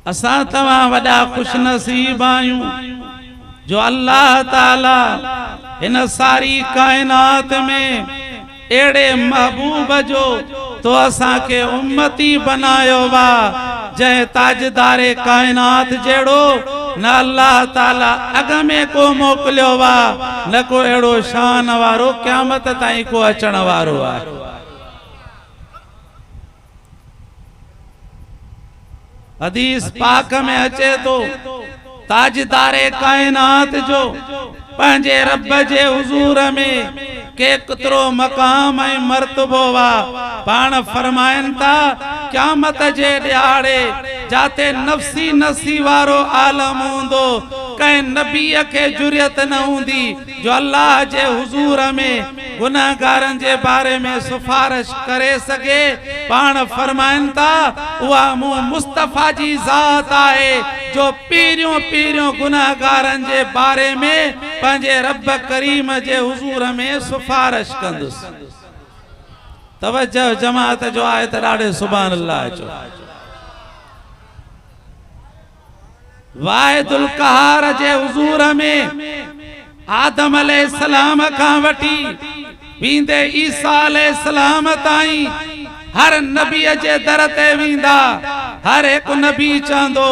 असां तव्हां वॾा खुशनसीब आहियूं जो अल्लाह ताला इन सारी कायनात में एड़े महबूब जो तो असां के उम्मती बनायो वा जय ताजदारे कायनात जेड़ो न अल्लाह ताला अग में को मोकलियो वा न को एड़ो शान वारो क़यामत ताईं को अचण वारो आहे। हदीस पाक में अचे तो ताजदारे कायनात जो पंहिंजे रब जे हुजूर में के कतरो मकाम ऐं मर्तबो वा पाण फरमाइन था क़यामत जे ॾियारे जाते नफ़सी नसी वारो आलम हूंदो कंहिं नबीअ के जुरियत न हूंदी जो अल्लाह जे हुजूर में गुनाहगारन जे बारे में सिफारिश करे सके। पाण फरमाइन था उहा मूं मुस्तफ़ा जी ज़ात आहे जो पीरियों पीरियों गुनाहगारन जे बारे में पंहिंजे रब करीम जे हुजूर में सिफारिश कंदुसि। तवज्जो जमात जो आहे त ॾाढे सुभान अल्लाह चो। वाहिदुल क़हार जे हुजूर में आदम अलैहिस्सलाम खां वठी वींदे ईसा अलैहिस्सलाम ताईं हर नबी जे दर ते वींदा हर एक नबी चंदो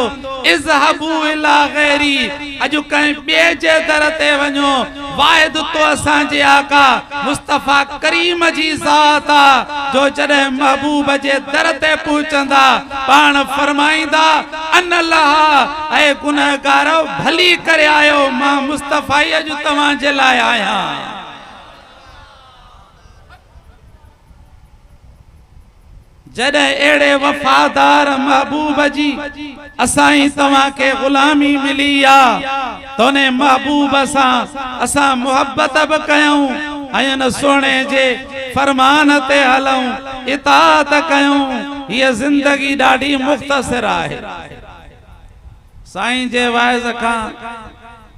इज़हबू इला गैरी अजु कहीं बे जे दर ते वञो वाहिद तो असां जे आका मुस्तफ़ा करीम जी ज़ात आ जो जॾहिं महबूब जे दर ते पहुचंदा पाण फरमाईंदा अन अल्लाह ऐ गुनहगारो भली करे आयो मां मुस्तफ़ा अजु तव्हां जे लाइ आहियां। जॾहिं एड़े वफादार महबूब जी असाई तव्हां के गुलामी मिली आ तो ने महबूब असां मोहब्बत बि कयूं ऐं न सोने जे फरमान ते हलूं इताअत कयूं। ये जिंदगी ॾाढी मुख्तसर आहे। साईं जे वाइज़ खां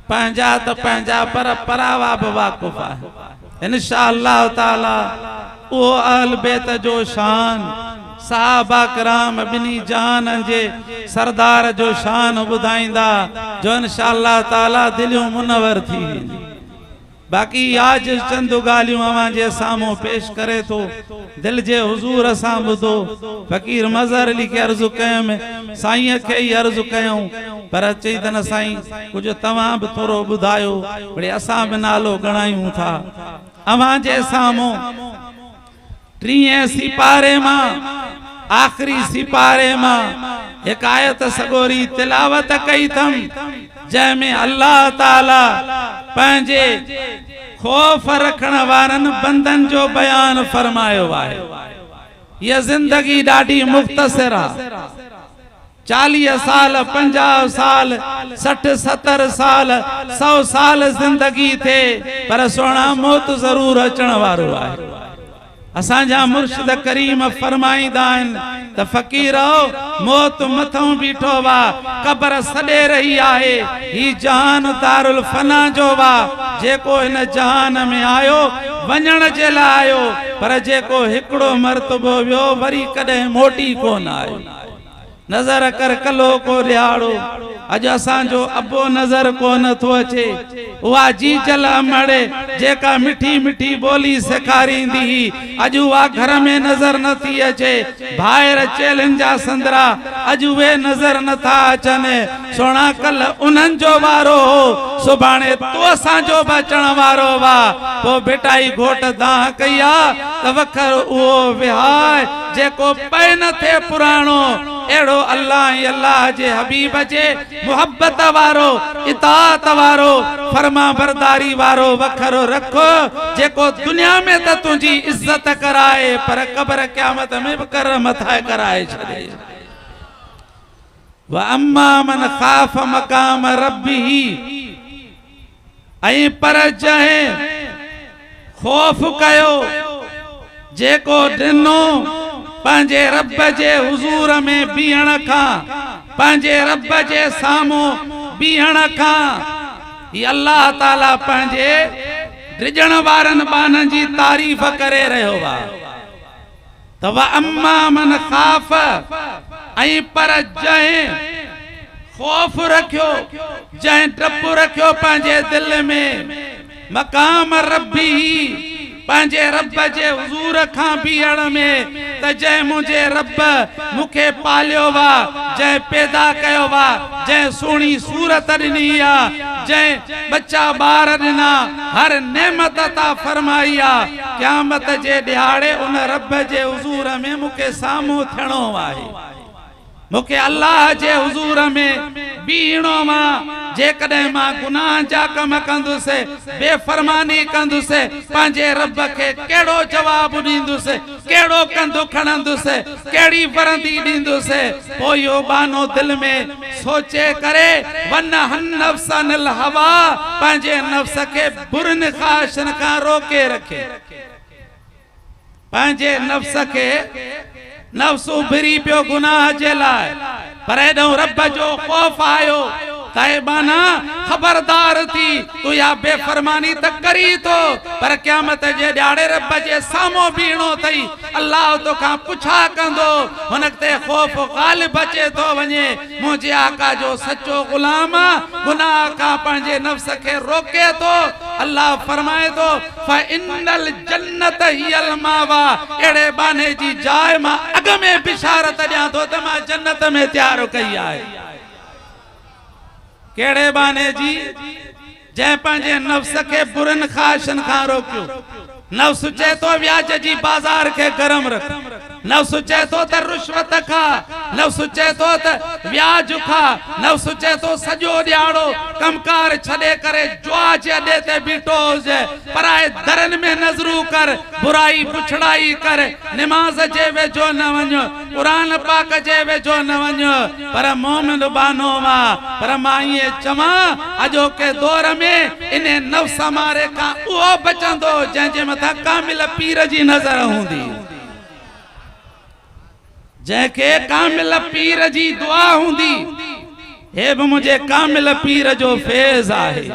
पंहिंजा त पंहिंजा पर परावा बि वाक़ुफ़ आहे। इंशाअल्लाह ताला वो अहल बैत जो शान साहबा कराम बिनी जान जे सरदार जो शान बुधाइंदा जो इंशाअल्लाह ताला दिलियों मुनवर थी। बाकी आज चंद गालियों अवां जे सामो पेश करे तो दिल जे हुजूर असां बुधो फकीर मज़हर अली के अर्ज़ कयम साईं के ही अर्ज़ कयूं पर चई तन साईं कुछ तवां भी थोरो बुधायो बड़े असां भी नालो गणायूं था। अवां जे सामो 30 सिपारे मां आखिरी सिपारे मां एक आयत सगोरी तिलावत कई थम जैमें अल्लाह ताला पंहिंजे खौफ रखण वारन बंदन जो बयान फरमायो आहे। यह जिंदगी ॾाढी मुख्तसर आहे। 40 साल 50 साल 60 70 साल 100 साल जिंदगी थे पर सोना मौत जरूर अचण वारो आहे। असांजा मुर्शिद करीम फरमाईंदा आहिनि त फ़कीरो मौत मथों बीठो वा कब्र सॾे रही आहे ही जहान दारुल फना जो वा जेको इन जहान में आयो वञण जे लाइ आयो पर जेको हिकिड़ो मर्तबो वियो वरी कॾहिं मोटी कोन आयो। नजर कर कलो को रियाड़ो अज असांजो अबो नजर को न थो अचे उहा जी जल अमड़े जेका मिठी मिठी बोली सेखारींदी अज उहा घर में नजर न थी अचे ॿाहिरि चेलन जा संदरा अज वे नजर न था अचनि। सोना कल उन्हनि जो वारो हो सुभाणे तो असांजो बचण वारो वा तो बेटाई घोट दाह कई आ त वखर उहो विहाय जेको पै न थे पुराणो एड़ो अल्लाह अल्लाह जे हबीब जे मोहब्बत वारो इताअत वारो फरमा बरदारी वारो वखरो रखो जेको दुनिया में त तुझी इज्जत कराए पर कब्र क़यामत में भी कर मथा कराए छे। व अम्मा मन खाफ मकाम रब्बी ऐं पर जहे खौफ कयो जेको दिनो पंहिंजे रब जे हुजूर में बीहण खां पंहिंजे रब जे साम्हूं बीहण खां ही अल्लाह ताला पंहिंजे रिजण वारन बानन जी तारीफ करे रहियो वा त व अम्मा मन खाफ ऐं पर जहे खौफ रखियो, जै डपु रखियो पंहिंजे दिल में मकाम रब्बी, पंहिंजे रब जे हुजूर खां बीहण में, त जै मुझे रब मुखे पालियो वा, जै पैदा कयो वा, जै सुणी सूरत ॾिनी आ, जै बच्चा बार ॾिना, हर नेमत अता फरमाई आ, क़यामत जे ॾियारे उन रब जे हुजूर में मुखे साम्हूं थियणो आहे। मुखे अल्लाह जे हुजूर में बीहणो वा। जेकॾहिं मां गुनाह जा कम कंदुसि, बेफरमानी कंदुसि, पंहिंजे रब खे कहिड़ो जवाब ॾींदुसि, कहिड़ो कंधु खणंदुसि, कहिड़ी वरंदी ॾींदुसि। पोइ इहो बानो दिल में सोचे करे वन हन नफ्सन हवा, पंहिंजे नफ्स खे बुरनि ख़्वाहिशन खां रोके रखे। पंहिंजे नफ्स खे नफ्स उभरी पियो गुनाह जे लाइ, पर एॾो रब जो खौफ आयो ताइबाना खबरदार थी, तू या बेफरमानी त करी तो, पर क़यामत जे ॾियारे रब जे साम्हूं बीहणो थई। अल्लाह तोखां पुछा कंदो, हुन ते खौफ गालिब अचे तो वञे। मुंहिंजे आका जो सचो गुलाम गुनाह खां पंहिंजे नफ्स खे रोके तो। अल्लाह फरमाए तो फइन्नल जन्नत हियल मावा, एड़े बाने जी जाइ मां अग में बिशारत ॾियां तो त मां जन्नत में तैयार कई आहे। केड़े बाने जी? जै पंहिंजे नफ्स के बुरन ख़्वाहिशन खां रोकियो। नफ्स चए तो व्याज जी बाजार के गरम रख, नफ्स चए तो त रुश्वत खा, नफ्स चए तो त व्याज खा, नफ्स चए तो सजो ॾियारो कमकार छॾे करे जुआ जे अॾे ते बीठो हुजे, पराए दरन में नज़रू कर, बुराई पुछड़ाई कर, निमाज जे वेझो न वञो, कुरान पाक जे वेझो न वञो, पर मोमिन बानो वा। पर मां इहे चवां अॼोके दौर में इन नफ्स मारे खां उहो बचंदो जंहिंजे मथां कामिल पीर जी नज़र हूंदी, जैके कामिल पीर जी दुआ हुंदी। हे भी मुझे कामिल पीर जो फैज़ आहे।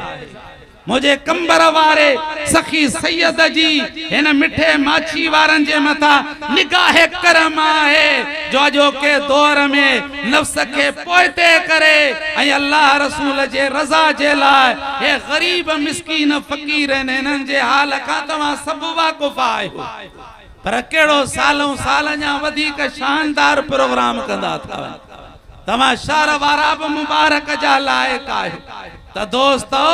मुझे कंबर वारे सखी सैयद जी इन मिठे माछी वारन जे मथा निगाह करम आहे, जो अजो के दौर में नफ्स के पोइते करे ऐं अल्लाह रसूल जे रज़ा जे लाइ हे गरीब मिस्कीन फ़कीर इन्हनि जे हाल खां तव्हां सभु वाक़ुफ़ आहियो। पर केड़ो सालों साल जा वधिक शानदार प्रोग्राम कंदा था। तमा शहर वारा भी मुबारक जा लायक आहियो। त दोस्तो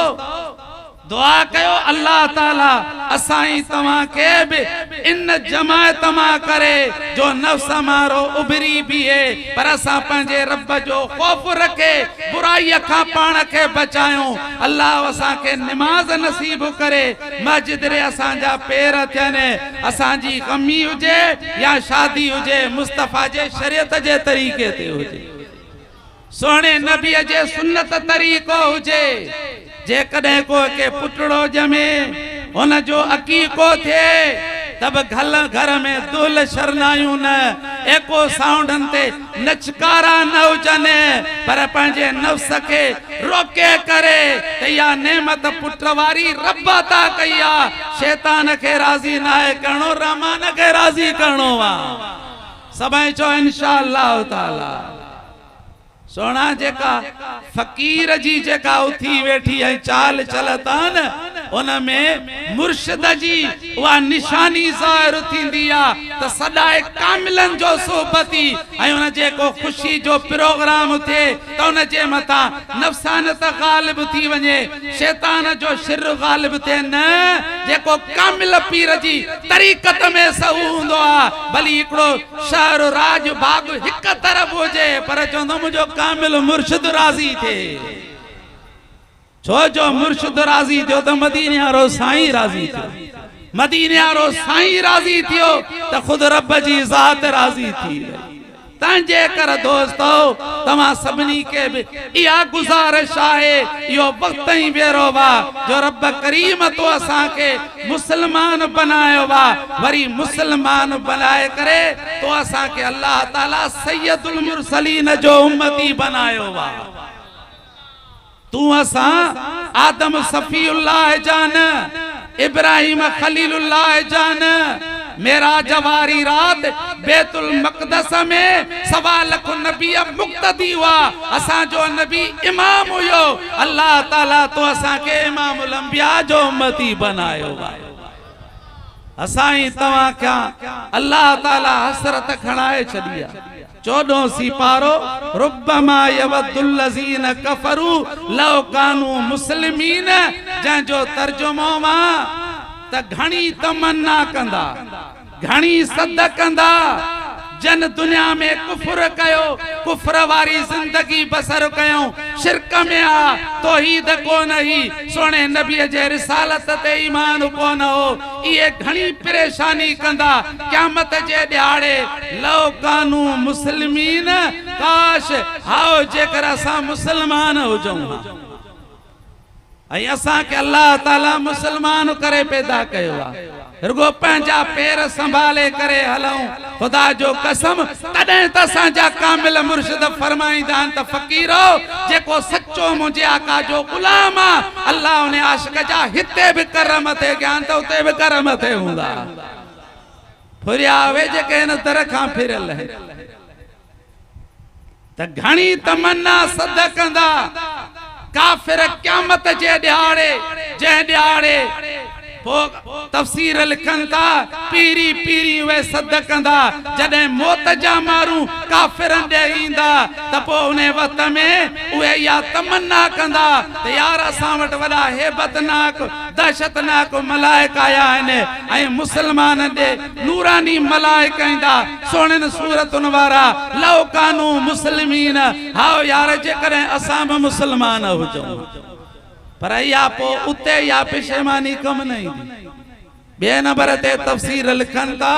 दुआ कयो अल्लाह ताला असाई तमा के भी इन जमायत मां करे जो नफ्स मारो उभरी भी है, पर असा पंहिंजे रब जो खौफ रखे बुराई खां पाण के बचायो। अल्लाह असा के नमाज नसीब करे, मस्जिद रे असा जा पैर थियने, असा जी कमी हुजे या शादी हुजे मुस्तफा जे शरीयत जे तरीके ते हुजे, सोने नबी जे सुन्नत तरीको हुजे। जे कदे को के पुटड़ो जमे उन जो अकीको थे, तब घर में दुल शरनायू न एको साउंडन ते नचकारा न हुजने, पर पंहिंजे नफ्स के रोके करे त या नेमत पुटवारी रब अता कई आ। शैतान के राजी ना है करणो, रहमान के राजी करणो वा। सभई चो इंशाअल्लाह ताला। सोना जेका फकीर जी जेका उथी वेठी है चाल चलता न, उनमें मुर्शिद जी वा निशानी ज़ाहिर थींदी आ त सदाए कामिलन जो सोबती ऐं उन जेको खुशी जो प्रोग्राम थे त उन जे मथा नफ़सानत गालिब थी वञे, शैतान जो शिर गालिब थे न। जेको कामिल पीर जी तरीक़त में सहू हुंदो आ, भली हिकड़ो शहर राज भाग हिक तरफ हुजे, पर चवंदो मुंहिंजो कामिल मुर्शिद राज़ी थे। छो जो मुर्शिद राज़ी थियो त मदीने वारो साईं राज़ी थियो, मदीने वारो साईं राज़ी थियो त खुद रब जी ज़ात राज़ी थी वई। तंहिंजे कर दोस्तो तव्हां सभिनी के भी इहा गुज़ारिश आहे, इहो वक़्त ई बेरो वा जो रब करीम तो असां के मुसलमान बनायो वा, वरी मुसलमान बनाए करे तो असां के अल्लाह ताला सैयदुल मुरसलीन जो उम्मती बनायो वा। तू असा आदम सफीउल्लाह जान, इब्राहिम खलीलुल्लाह जान, मेराज वारी रात बैतुल मक़दस में 1.25 लाख नबी मुक़्तदी हुआ असा जो नबी इमाम हुयो अल्लाह ताला तो असा के इमामुल अंबिया जो उम्मती बनायो असाई तवा क्या अल्लाह ताला हसरत खणाए छदिया 14 सिपारो रुब्बमा यवद्दुल लज़ीन कफरू लौ कानू मुस्लिमीन जंहिंजो तर्जुमो मा त घणी तमन्ना कंदा घणी सद कंदा जन दुनिया में कुफर कयो कुफर वारी जिंदगी बसर कयो शिरक में आ तौहीद को नहीं सोने नबी जे रिसालत ते ईमान को न हो ये घणी परेशानी कंदा क़यामत जे ॾियारे लो कानू मुस्लिमीन काश हाओ जेकर असा मुसलमान हुजूं ऐं असा के अल्लाह ताला मुसलमान करे पैदा कयो रुगो पंहिंजा पैर संभाले करे हलऊं खुदा जो कसम तॾहिं त असांजा कामिल मुर्शिद फरमाईंदा आहिनि त फ़क़ीरो जेको सच्चो मुंहिंजे आका जो ग़ुलाम आहे अल्लाह उन आशिक़ जा हिते बि कर मथे कयां त उते बि कर मथे हूंदा फुरिया वे जेके हिन दर खां फिरियल त घणी तमन्ना सद कंदा काफ़िर क़यामत जे ॾियारे जंहिं ॾियारे तफसीर लिखन था पीरी पीरी वे सद कंदा जडे मौत जा मारू काफिरन दे इंदा तपो उन्हें वक्त में उहे या तमन्ना कंदा त यार असा वट वडा हेबतनाक दहशतनाक मलाइक आया ने ऐ मुसलमान दे नूरानी मलाइक इंदा सोनन सूरतन वारा लौ कानू मुस्लिमीन हाओ यार जे करे असा मुसलमान हुजो पर या पो उते या पेशेमानी कम नहीं बे नंबर ते तफसीर लिखन था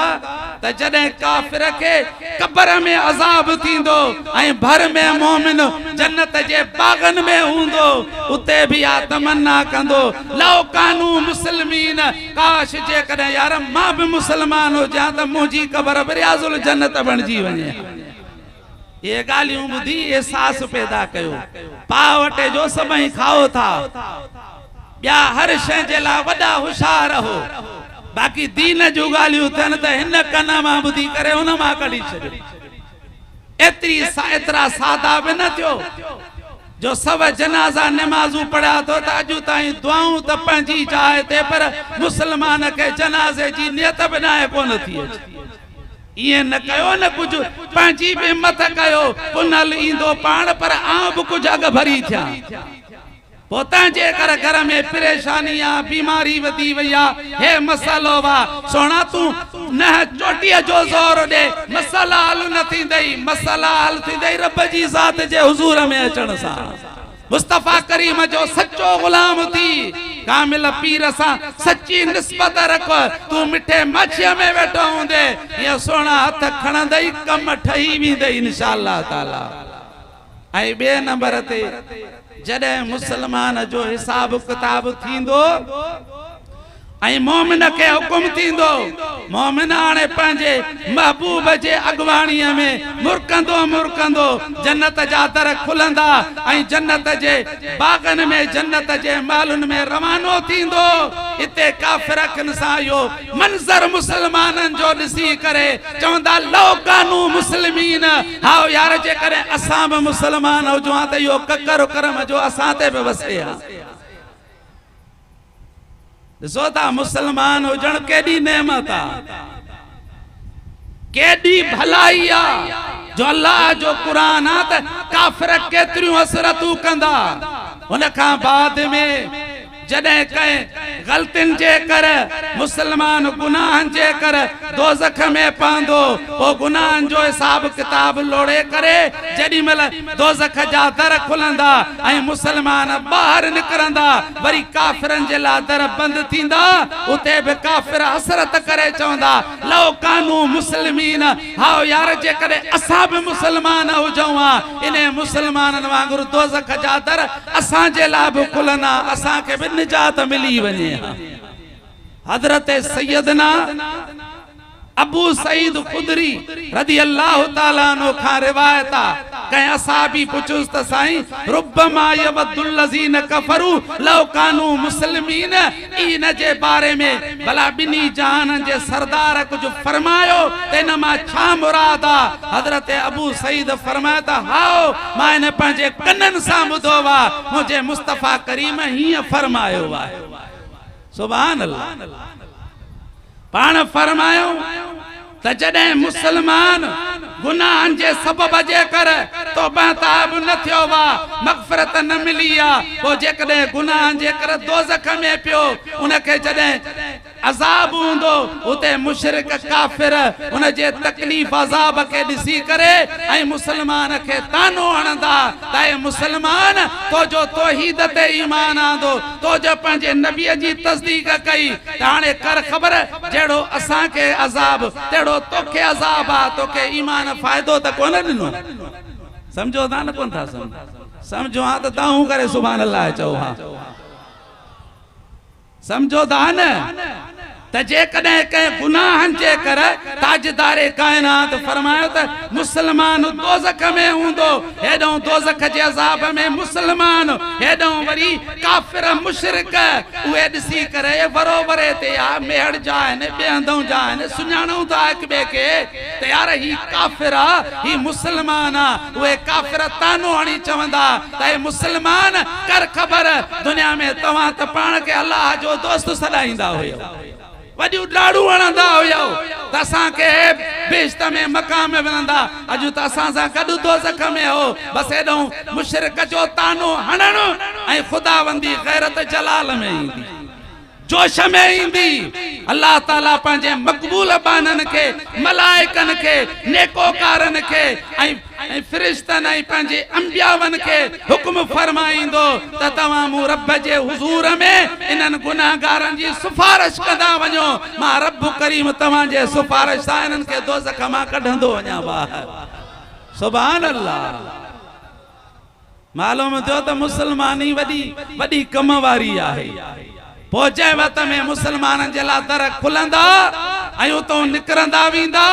त जडे काफिर के कब्र में अजाब थींदो ऐ भर में मोमिन जन्नत जे बागन में हुंदो उते भी आ तमन्ना कंदो लौ कानू मुस्लिमीन काश जे कदे यार मां भी मुसलमान हो जा त मुजी कब्र रियाजुल जन्नत बनजी वने ये गालियों बुधी एहसास पैदा कयो पावटे जो सबई खाओ था या हर शय जे ला वडा होशियार हो बाकी दीन जो गालियों थन त हिन कना मा बुधी करे उन मा कढी छॾियो एतरा सादा भी न थियो जो सब जनाजा नमाजू पढ़ा तो अजू ताई दुआऊं त पंहिंजी चाहे ते पर मुसलमान के जनाजे जी नियत बनाए कोन थी ये न कयो न कुछ पंहिंजी भी हिम्मत कयो पुनल इंदो पाण पर आब कुछ अग भरी थिया पोता जे कर घर में परेशानियां बीमारी वधी वया हे मसलो वा सोना तू न चोटिया जो जोर दे मसला हल न थींदई मसला हल थींदई रब जी ज़ात जे हुजूर में अचण सा मुस्तफा करीम जो सच्चो गुलाम थी कामिल पीर सा सच्ची निस्बत रख तू मिठे मछिया में बैठो होंदे ये सोना हथ खणंदई कम ठही वेंदई इंशाअल्लाह ताला ऐ बे नंबर ते जडे मुसलमान जो हिसाब किताब थींदो ऐ मोमिन के हुकुम थींदो मोमिन आने पंहिंजे महबूब जे अगवाणी में मुरकंदो जन्नत जा दर खुलंदा ऐ जन्नत जे बागन में जन्नत जे महलन में रवानो थींदो इते काफिर खन सा यो मंजर मुसलमानन जो दिसी करे चवंदा लौ कानू मुस्लिमीन हाओ यार जे करे असा भी मुसलमान हो जो त यो ककर करम जो असा ते भी वसे आ ॾिसो था मुसलमान हुजण केॾी नेमत आ केॾी भलाई आ जो अल्लाह जो कुरान आ त काफिर केतिरियूं हसरतूं कंदा उन खां बाद में जडे कहे गलतिन जे कर मुसलमान गुनाहन जे कर दोज़ख में पांदो ओ गुनाहन जो हिसाब किताब लोड़े करे जडी मल दोज़ख जा दर खुलंदा ऐ मुसलमान बाहर निकरंदा वरी काफिरन जे ला दर बंद थींदा उते भी काफिर हसरत करे चवंदा लौ कानू मुस्लिमीन हाओ यार जे करे असा भी मुसलमान हुजवा इने मुसलमानन वांगुर दोज़ख जा दर असा जे ला भी खुलना असा के भी निजात मिली वने हजरत सैयदना अबू सईद खुदरी रदी अल्लाह ताला अन्हु खां रिवायत आ कहीं असहाबी पुछुस त साईं रुब्बमा यवद्दुल लज़ीन कफरू लौ कानू मुस्लिमीन इन जे बारे में भला बिनी जहान जे सरदार कुछ फरमायो तेन मा छा मुराद आ हजरत अबू सईद फरमाया त हाओ मां इन पंहिंजे कनन सां ॿुधो वा मुझे मुस्तफा करीम हीअं फरमायो वा सुभान अल्लाह पाण फरमायो त जॾहिं मुसलमान गुनाहन जे सबब जे कर तौबा ताब न थियो वा मग़फ़िरत न मिली आ वो जेकॾहिं गुनाहन जे कर दोज़ख में पियो उनखे जॾहिं अज़ाब हूंदो उते मुशरिक काफ़िर उन जे तकलीफ़ अज़ाब के ॾिसी करे ऐं मुसलमान खे तानो हणंदा त ऐ मुसलमान तो जो तौहीद ते ईमान आंदो तो जो पंहिंजे नबीअ जी तस्दीक कई त हाणे कर ख़बर जहिड़ो असांखे अज़ाब तहिड़ो तोखे अज़ाब आ तोखे ईमान फ़ाइदो त कोन ॾिनो समझो था न कोन था समझो हा त ताहूं करे सुभान अल्लाह चओ हा समझो था न त जेकॾहिं कंहिं गुनाहन जे कर ताजदारे कायनात फरमायो त मुसलमान दोज़ख में हूंदो हेॾो दोज़ख जे अज़ाब में मुसलमान हेॾो वरी काफ़िर मुशरिक उहे ॾिसी करे बरोबरे ते आ मेहड़ जा आहिनि ॿिए हंधों जा आहिनि सुञाणूं था हिक ॿिए खे त यार ही काफ़िर आ ही मुसलमान आ उहे काफ़िर तानो हणी चवंदा त हे मुसलमान कर ख़बर दुनिया में तव्हां त पाण खे अल्लाह जो दोस्त सॾाईंदा हुयो वॾियूं ॾाड़ू हणंदा हुयो त असांखे बेश्त में मक़ाम में वञंदा अॼु त असां सां गॾु दोज़ख में हो बसि हेॾो मुशरिक जो तानो हणण ऐं ख़ुदावंदी ग़ैरत जलाल में ईंदी जोश में ईंदी अल्लाह ताला पंहिंजे मक़बूल बानन के मलाइकन के नेकोकारन के ऐं फ़रिश्तन ऐं पंहिंजे अंबियावन के हुक्म फरमाईंदो त तव्हां मूं रब जे हुज़ूर में इन्हनि गुनाहगारनि जी सिफारिश कंदा वञो मां रब करीम तव्हां जे सिफारिश सां इन्हनि खे दोज़ख मां कढंदो वञा ॿाहिरि सुभान अल्लाह मालूम थियो त मुसलमानी वॾी वॾी कम वारी आहे पोइ वक़्त में मुसलमाननि जे लाइ दर खुलंदा ऐं उतां निकिरंदा वेंदा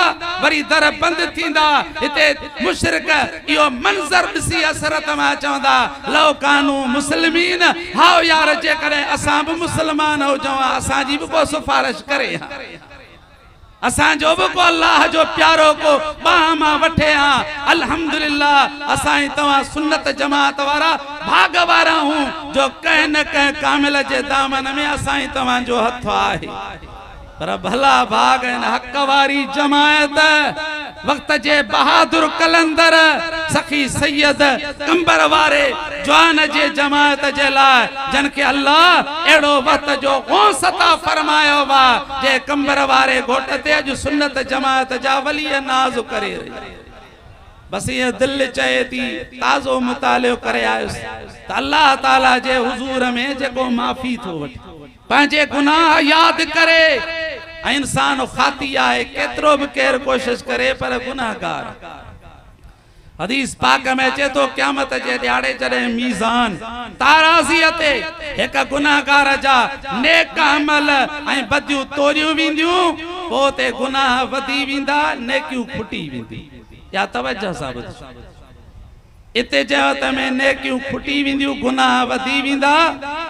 वरी दर बंदि थींदा हिते मुशरिक इहो मंज़र ॾिसी असरत में चवंदा लौ कानू मुस्लिमीन हाओ यार जेकॾहिं असां बि मुसलमान हुजूं असांजी बि को सिफारिश करे असांजो बि को अल्लाह जो प्यारो को बाह मां वठे हां अल्हम्दुलिल्लाह असां तव्हां सुन्नत जमात वारा भाग वारा हूं जो कंहिं न कंहिं कामिल जे दामन में असां तव्हांजो हथ आहे पर भला भाग आहिनि हक़ वारी जमायत वक्त जे बहादुर कलंदर सखी सैयद कंबर वारे जवान जे जमायत जे लाइ जन के अल्लाह एड़ो वक्त जो गौस अता फरमायो वा जे कंबर वारे घोट ते अज सुन्नत जमायत जा वली नाज़ करे रही बस ये दिल चाहे थी ताज़ो मुतालियो करे आयुस त अल्लाह ताला जे हुजूर में जेको माफ़ी थो वठे पंहिंजे गुनाह याद करे इंसान खाती आहे केतरो भी केर कोशिश करे पर गुनाहगार हदीस पाक में चे तो क़यामत जे ॾियारे जॾहिं मीज़ान ताराज़ीअ ते हिक गुनाहगार जा नेक अमल ऐं बदियूं तोड़ियूं वेंदियूं पोइ ते गुनाह वधी वेंदा नेकियूं खुटी वेंदी या तवज्जो सां ॿुधो इते जवत में नेकियूं खुटी वेंदियूं गुनाह वधी वेंदा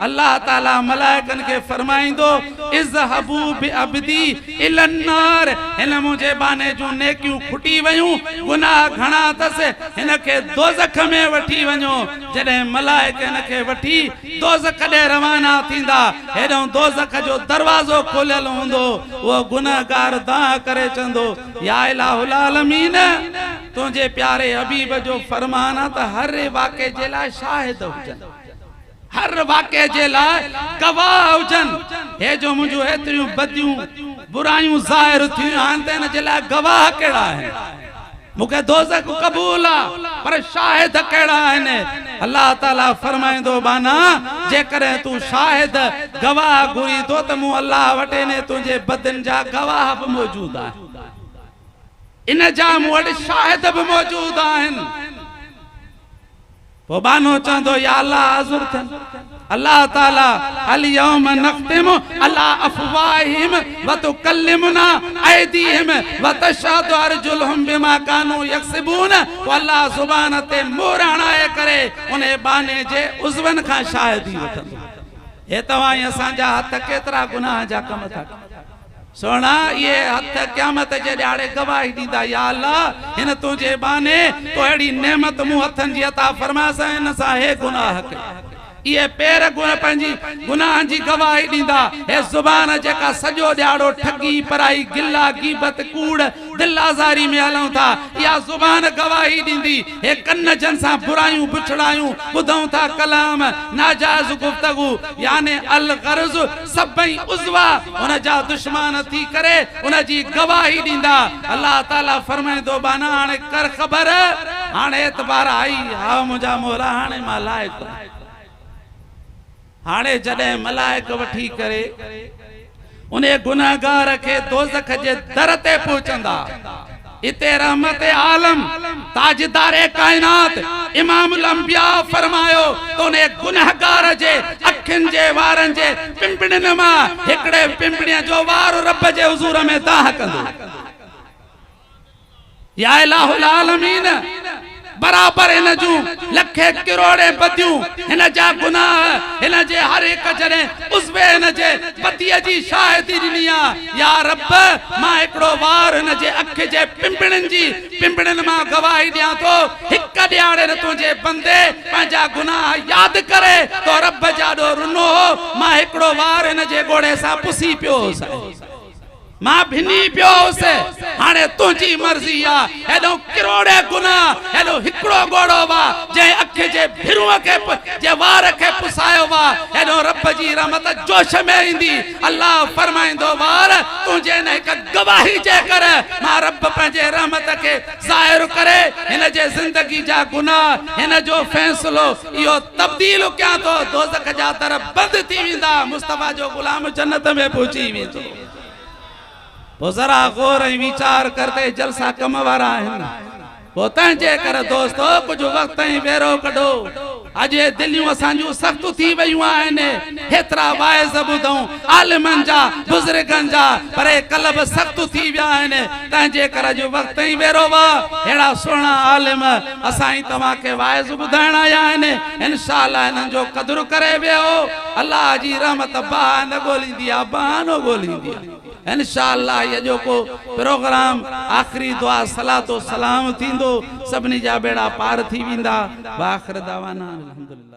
अल्लाह ताला मलाइकन के फरमाइंदो इज़हबू बिअब्दी इलन्नार हिन मुझे बाने जो नेकियूं खुटी वयूं गुनाह घणा तस हिन के दोज़ख में वठी वञो जॾहिं मलाइक हिन के वठी दोज़ख ॾे रवाना थींदा हेॾो दोज़ख जो दरवाज़ो खोलियल हूंदो वो गुनाहगार दाह करे चंदो या इलाहुल आलमीन तुझे प्यारे हबीब जो फरमान त हर वाक़े जे लाइ शाहिद हुजन हर वाक़े जे लाइ गवाह हुजन हे जो मुझो एतिरियूं बदियूं बुरायूं ज़ाहिर थियूं आहिनि त हिन जे लाइ गवाह कहिड़ा आहिनि मूंखे दोज़ख क़बूल आहे पर शाहिद कहिड़ा आहिनि अल्लाह ताला फरमाईंदो बाना जेकॾहिं तूं शाहिद गवाह घुरी थो त मूं अल्लाह वटि ने तुंहिंजे बदन जा गवाह बि मौजूद आहिनि इन जा मूं वटि शाहिद भी मौजूद आहिनि पोइ बानो चवंदो या अल्लाह हाज़ुर थियनि अल्लाह ताला अल यौम नख्तिमु अला अफवाहिम व तुकल्लिमुना ऐदीहिम व तशहदु अर्जुलुहुम बिमा कानू यक्सिबून। अल्लाह ज़ुबान ते मोहर हणाए करे उन बाने जे उज़वन खां शाहिदी वठंदो। हे तव्हां असांजा हथ केतिरा गुनाह जा कम था सोना, ये हथ क़यामत जे ॾियारे गवाही ॾींदा, या अल्लाह हिन तुंहिंजे बाने तो अहिड़ी नेमत मूं हथनि जी अता फरमाइसां, हिन सां हे गुनाह कया। ये पैर पंहिंजी गुनाह जी गवाही ॾींदा। हे ज़ुबान जेका सॼो ॾियारो ठगी पराई गिला गीबत कूड़ दिल आज़ारी में हलूं था, या ज़ुबान गवाही ॾींदी। हे कन जन सां बुरायूं बुछड़ायूं ॿुधूं था कलाम नाजायज़ गुफ्तगू, याने अल गर्ज़ सभई उज़वा उन जा दुश्मन थी करे उन जी गवाही ॾींदा। अल्लाह ताला फरमाईंदो बाना हाणे कर ख़बर, हाणे एतबार आई, हा मुंहिंजा मोला हाणे मां लाइक़ु। हाणे जॾहिं मलाइक वठी करे उन गुनाहगार खे दोज़ख जे दर ते पहुचंदा, इते रहमत आलम ताजदारे कायनात इमामुल अंबिया फरमायो तो उन गुनाहगार जे अखिन जे वारन जे पिंपड़िन मां हिकड़े पिंपड़िया जो वार रब जे हुजूर में दाह कंदो। या इलाहुल आलमीन बराबर इन जूं लखे करोड़े बदियूं इन जा गुनाह इन जे हर एक जड़े उस्वे इन जे पतिया जी शाहिदी ॾिनी आहे। या रब मां हिकड़ो वार इन जे अख जे पिंपड़िन मां गवाही ॾियां थो, हिक ॾियारे न तुंहिंजे बंदे पंहिंजा गुनाह यादि करे तो रब जाॾो रुनो मां हिकड़ो वार इन जे गोड़े सां पुसी पियो मां भिनी पियो से। हाणे तुंहिंजी मर्ज़ी आ, हेॾो करोड़े गुनाह हेॾो हिकड़ो गोड़ो वा जंहिं अख जे भिरुअ खे जे वार खे पुसायो वा, हेॾो रब जी रहमत जोश में ईंदी। अल्लाह फरमाईंदो वार तुंहिंजे न हिक गवाही जे कर मां रब पंहिंजे रहमत खे ज़ाहिर करे हिन जे ज़िंदगी जा गुनाह हिन जो फ़ैसिलो इहो तब्दील कयां थो, दोज़ख जा दर बंदि थी वेंदा, मुस्तफ़ा जो गुलाम जन्नत में पहुची वेंदो। वो जरा गौर विचार करते जलसा कम वारा आहिनि। वो तंहिंजे कर दोस्तो कुछ वक्त ही वेरो कढो। अजे दिलियूं असांजूं सख्त थी वयूं आहिनि, हेतिरा वाइज़ ॿुधूं आलिमनि जा बुज़ुर्गनि जा, पर कल्ब सख्त थी विया आहिनि। तंहिंजे कर जो वक्त ही वेरो वा, अहिड़ा सुहिणा आलिम असां तव्हांखे वाइज़ ॿुधाइण आया आहिनि। इंशाअल्लाह हिननि जो क़दुरु करे वियो। अल्लाह जी रहमत बाह न ॻोल्हींदी आहे, बाह न ॻोल्हींदी आहे। इंशाअल्लाह ये जो को प्रोग्राम आखिरी दुआ सलातो सलाम थींदो, सभिनी जा बेड़ा पार थी वेंदा। वाखिर दावाना अल्हम्दुलिल्लाह।